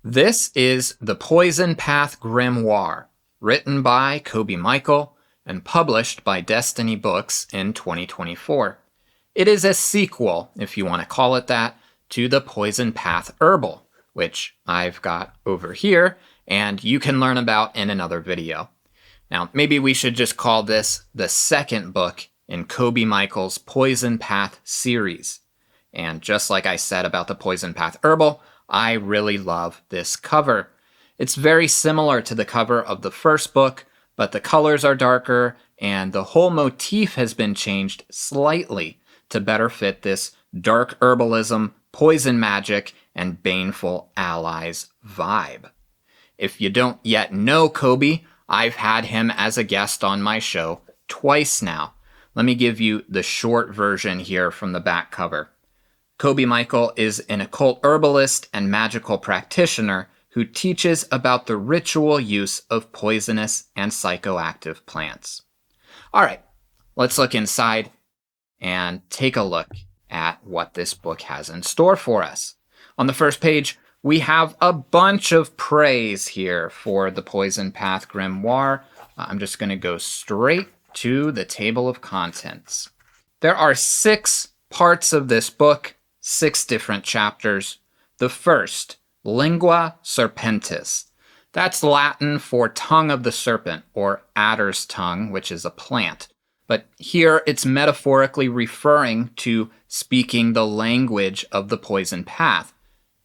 This is The Poison Path Grimoire, written by Coby Michael and published by Destiny Books in 2024. It is a sequel, if you want to call it that, to The Poison Path Herbal, which I've got over here, and you can learn about in another video. Now, maybe we should just call this the second book in Coby Michael's Poison Path series. And just like I said about the Poison Path Herbal, I really love this cover. It's very similar to the cover of the first book, but the colors are darker and the whole motif has been changed slightly to better fit this dark herbalism, poison magic, and baneful allies vibe. If you don't yet know Coby, I've had him as a guest on my show twice now. Let me give you the short version here from the back cover. Coby Michael is an occult herbalist and magical practitioner who teaches about the ritual use of poisonous and psychoactive plants. All right, let's look inside and take a look at what this book has in store for us. On the first page, we have a bunch of praise here for the Poison Path Grimoire. I'm just going to go straight to the table of contents. There are 6 parts of this book, 6 different chapters. The first, Lingua Serpentis. That's Latin for tongue of the serpent, or adder's tongue, which is a plant. But here it's metaphorically referring to speaking the language of the poison path.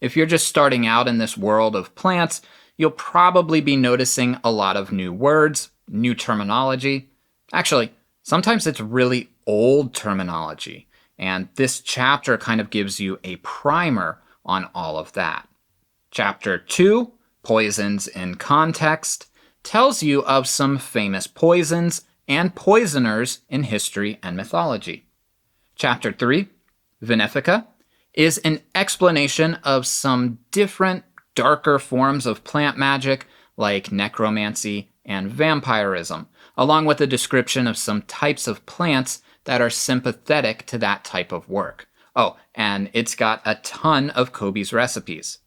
If you're just starting out in this world of plants, you'll probably be noticing a lot of new words, new terminology. Actually, sometimes it's really old terminology. And this chapter kind of gives you a primer on all of that. Chapter 2, Poisons in Context, tells you of some famous poisons and poisoners in history and mythology. Chapter 3, Venefica, is an explanation of some different, darker forms of plant magic like necromancy and vampirism, along with a description of some types of plants that are sympathetic to that type of work. Oh, and it's got a ton of Coby's recipes.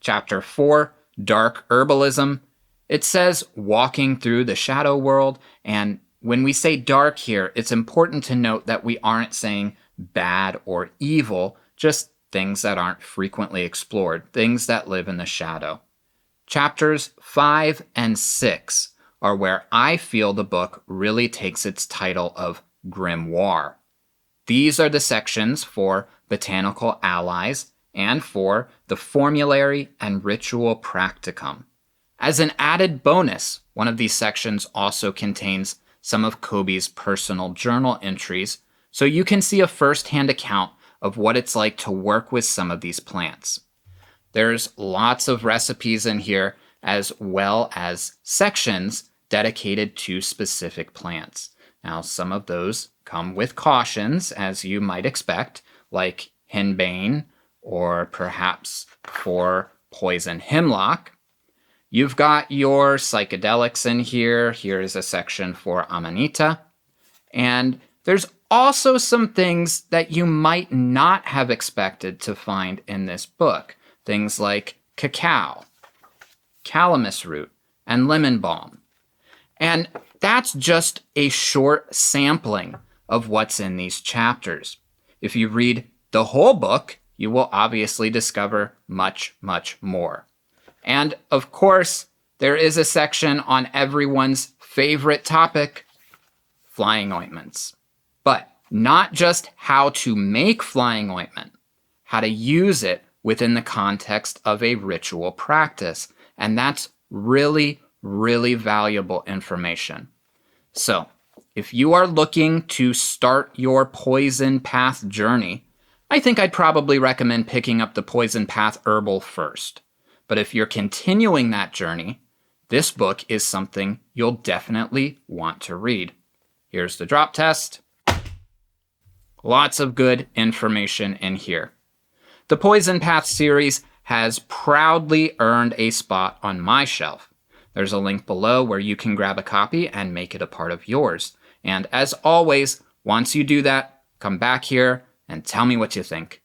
Chapter 4, Dark Herbalism. It says walking through the shadow world, and when we say dark here, it's important to note that we aren't saying bad or evil, just things that aren't frequently explored, things that live in the shadow. Chapters 5 and 6 are where I feel the book really takes its title of Grimoire. These are the sections for botanical allies and for the formulary and ritual practicum. As an added bonus, one of these sections also contains some of Coby's personal journal entries, so you can see a first-hand account of what it's like to work with some of these plants. There's lots of recipes in here, as well as sections dedicated to specific plants. Now, some of those come with cautions, as you might expect, like henbane, or perhaps for poison hemlock. You've got your psychedelics in here. Here's a section for amanita. And there's also some things that you might not have expected to find in this book. Things like cacao, calamus root, and lemon balm. And that's just a short sampling of what's in these chapters. If you read the whole book, you will obviously discover much, much more. And of course, there is a section on everyone's favorite topic, flying ointments. But not just how to make flying ointment, how to use it within the context of a ritual practice. And that's really, really valuable information. So, if you are looking to start your Poison Path journey, I think I'd probably recommend picking up the Poison Path Herbal first. But if you're continuing that journey, this book is something you'll definitely want to read. Here's the drop test. Lots of good information in here. The Poison Path series has proudly earned a spot on my shelf. There's a link below where you can grab a copy and make it a part of yours. And as always, once you do that, come back here and tell me what you think.